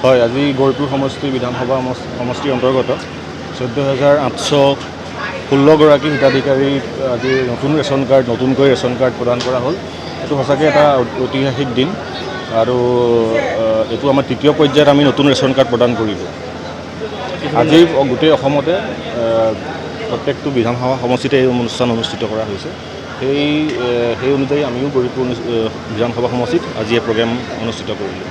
হয়, আজি গৌৰীপুৰ সমষ্টি বিধানসভা সমষ্টিৰ অন্তৰ্গত 14,816গৰাকী হিতাধিকাৰী আজি নতুনকৈ ৰেচন কাৰ্ড প্ৰদান কৰা হ'ল। এইটো সঁচাকৈ এটা ঐতিহাসিক দিন আৰু এইটো আমাৰ তৃতীয় পৰ্যায়ত আমি নতুন ৰেচন কাৰ্ড প্ৰদান কৰিলোঁ। আজি গোটেই অসমতে প্ৰত্যেকটো বিধানসভা সমষ্টিতে এই অনুষ্ঠান অনুষ্ঠিত কৰা হৈছে। সেই অনুযায়ী আমিও গৌৰীপুৰ বিধানসভা সমষ্টিত আজি এই প্ৰগ্ৰেম অনুষ্ঠিত কৰিলোঁ।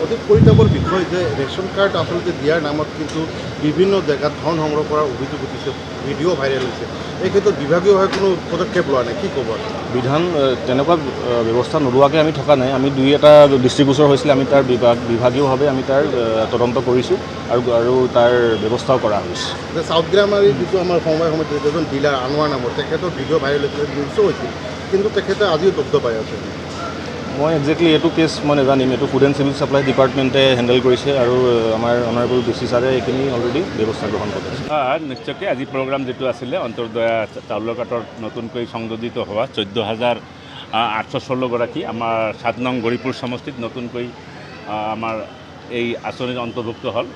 অতি পৰিতাপৰ বিষয় যে ৰেচন কাৰ্ড আচলতে দিয়াৰ নামত কিন্তু বিভিন্ন জেগাত ধন সংগ্ৰহ কৰাৰ অভিযোগ উঠিছে, ভিডিঅ' ভাইৰেল হৈছে। এই ক্ষেত্ৰত বিভাগীয়ভাৱে কোনো পদক্ষেপ লোৱা নাই, কি ক'ব? তেনেকুৱা ব্যৱস্থা নোলোৱাকৈ আমি থকা নাই। আমি দুই এটা দৃষ্টিগোচৰ হৈছিলে, আমি তাৰ বিভাগীয়ভাৱে আমি তাৰ তদন্ত কৰিছোঁ আৰু তাৰ ব্যৱস্থাও কৰা হৈছে। চাউথগ্ৰামাৰী যিটো আমাৰ সমবায় সমিতি এজন ডিলাৰ আনোৱাৰ নামৰ তেখেতৰ ভিডিঅ' ভাইৰেল হৈছিলে, নিউজো হৈছিল, কিন্তু তেখেতে আজিও দগ্ধ পাই আছে। মই একজেক্টলি এইটো কেছ মই নাজানিম। এইটো ফুড এণ্ড চিভিল ছাপ্লাই ডিপাৰ্টমেণ্টে হেণ্ডেল কৰিছে আৰু আমাৰ অনাৰেবল ডিচি ছাৰে এইখিনি অলৰেডি ব্যৱস্থা গ্ৰহণ কৰিছে। নিশ্চয়কৈ আজি প্ৰগ্ৰাম যিটো আছিলে অন্তৰ্দয়া চাউলৰ কাৰ্ডৰ নতুনকৈ সংযোজিত হোৱা 14,816গৰাকী আমাৰ 7 নং গৌৰীপুৰ সমষ্টিত নতুনকৈ আমাৰ এই আঁচনিৰ অন্তৰ্ভুক্ত হ'ল।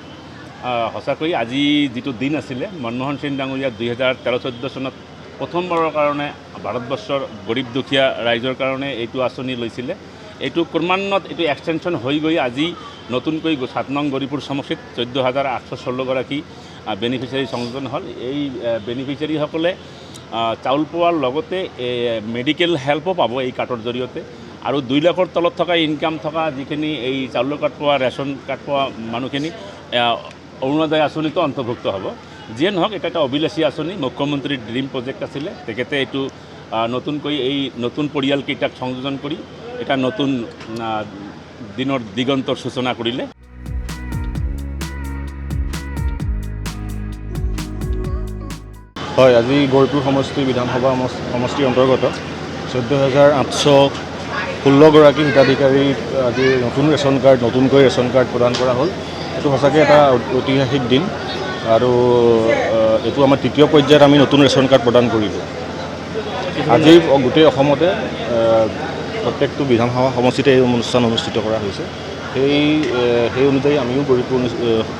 সঁচাকৈ আজি যিটো দিন আছিলে, মনমোহন সিং ডাঙৰীয়া 2013-14 চনত প্ৰথমবাৰৰ কাৰণে ভাৰতবৰ্ষৰ গৰীব দুখীয়া ৰাইজৰ কাৰণে এইটো আঁচনি লৈছিলে। এইটো ক্ৰমান্বয়ে এইটো এক্সটেনশ্যন হৈ গৈ আজি নতুনকৈ 7 নং গৌৰীপুৰ সমষ্টিত 14,816গৰাকী বেনিফিচিয়াৰী সংযোজন হ'ল। এই বেনিফিচিয়াৰীসকলে চাউল পোৱাৰ লগতে মেডিকেল হেল্পো পাব এই কাৰ্ডৰ জৰিয়তে। আৰু 2 লাখৰ তলত থকা ইনকাম থকা যিখিনি এই চাউলৰ কাৰ্ড পোৱা, ৰেচন কাৰ্ড পোৱা মানুহখিনি অৰুণোদয় আঁচনিতো অন্তৰ্ভুক্ত হ'ব। যিয়ে নহওক, এটা অভিলাষী আঁচনি, মুখ্যমন্ত্ৰীৰ ড্ৰিম প্ৰজেক্ট আছিলে। তেখেতে এইটো নতুনকৈ এই নতুন পৰিয়ালকেইটাক সংযোজন কৰি এটা নতুন দিনৰ দিগন্তৰ সূচনা কৰিলে। হয়, আজি গৌৰীপুৰ সমষ্টি বিধানসভা সমষ্টিৰ অন্তৰ্গত 14,816গৰাকী হিতাধিকাৰী আজি নতুনকৈ ৰেচন কাৰ্ড প্ৰদান কৰা হ'ল। এইটো সঁচাকৈ এটা ঐতিহাসিক দিন আৰু এইটো আমাৰ তৃতীয় পৰ্যায়ত আমি নতুন ৰেচন কাৰ্ড প্ৰদান কৰিলোঁ। আজি গোটেই অসমতে প্ৰত্যেকটো বিধানসভা সমষ্টিতে এই অনুষ্ঠান অনুষ্ঠিত কৰা হৈছে। সেই অনুযায়ী আমিও গৌৰীপুৰ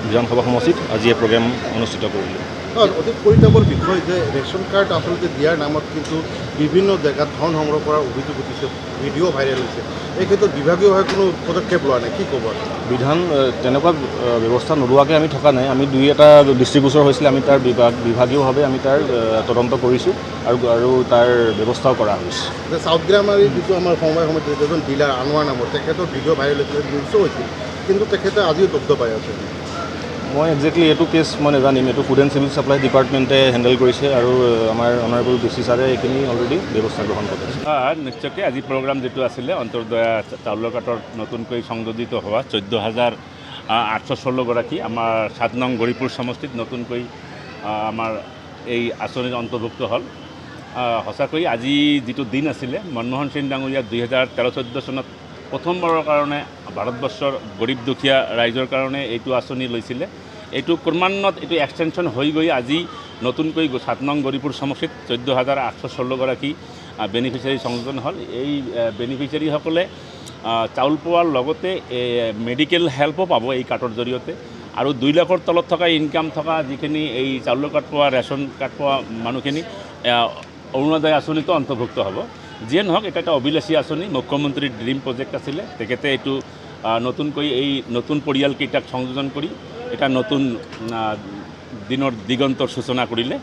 বিধানসভা সমষ্টিত আজি এই প্ৰগ্ৰেম অনুষ্ঠিত কৰিলোঁ। অতি পৰিতাপৰ বিষয় যে ৰেচন কাৰ্ড আচলতে দিয়াৰ নামত কিন্তু বিভিন্ন জেগাত ধন সংগ্ৰহ কৰাৰ অভিযোগ উঠিছে, ভিডিঅ' ভাইৰেল হৈছে। এই ক্ষেত্ৰত বিভাগীয়ভাৱে কোনো পদক্ষেপ লোৱা নাই, কি ক'ব? তেনেকুৱা ব্যৱস্থা নোলোৱাকৈ আমি থকা নাই। আমি দুই এটা দৃষ্টিগোচৰ হৈছিলে, আমি তাৰ বিভাগীয়ভাৱে আমি তাৰ তদন্ত কৰিছোঁ আৰু তাৰ ব্যৱস্থাও কৰা হৈছে। চাউথগ্ৰামাৰী যিটো আমাৰ সমবায় সমিতি এজন ডিলাৰ আনোৱাৰ নামৰ তেখেতৰ ভিডিঅ' ভাইৰেল হৈছিলে, নিউজো হৈছিল, কিন্তু তেখেতে আজিও দগ্ধ পাই আছে। মই একজেক্টলি এইটো কেছ মই নাজানিম। এইটো ফুড এণ্ড চিভিল ছাপ্লাই ডিপাৰ্টমেণ্টে হেণ্ডেল কৰিছে আৰু আমাৰ অনাৰেবল ডিচি ছাৰে এইখিনি অলৰেডি ব্যৱস্থা গ্ৰহণ কৰিছে। নিশ্চয়কৈ আজি প্ৰগ্ৰাম যিটো আছিলে অন্তৰ্দয়া চাউলৰ কাৰ্ডৰ নতুনকৈ সংযোজিত হোৱা 14,816গৰাকী আমাৰ 7 নং গৌৰীপুৰ সমষ্টিত নতুনকৈ আমাৰ এই আঁচনিৰ অন্তৰ্ভুক্ত হ'ল। সঁচাকৈ আজি যিটো দিন আছিলে, মনমোহন সিং ডাঙৰীয়া 2013-14 চনত প্ৰথমবাৰৰ কাৰণে ভাৰতবৰ্ষৰ গৰীব দুখীয়া ৰাইজৰ কাৰণে এইটো আঁচনি লৈছিলে। এইটো ক্ৰমান্বয়ে এইটো এক্সটেনশ্যন হৈ গৈ আজি নতুনকৈ 7 নং গৌৰীপুৰ সমষ্টিত 14,816গৰাকী বেনিফিচিয়াৰী সংযোজন হ'ল। এই বেনিফিচিয়াৰীসকলে চাউল পোৱাৰ লগতে মেডিকেল হেল্পো পাব এই কাৰ্ডৰ জৰিয়তে। আৰু 2 লাখৰ তলত থকা ইনকাম থকা যিখিনি এই চাউলৰ কাৰ্ড পোৱা, ৰেচন কাৰ্ড পোৱা মানুহখিনি অৰুণোদয় আঁচনিতো অন্তৰ্ভুক্ত হ'ব। যিয়ে নহওক, এটা অভিলাষী আঁচনি, মুখ্যমন্ত্ৰীৰ ড্ৰিম প্ৰজেক্ট আছিলে। তেখেতে এইটো নতুনকৈ এই নতুন পৰিয়ালকেইটাক সংযোজন কৰি এটা নতুন দিনৰ দিগন্তৰ সূচনা কৰিলে।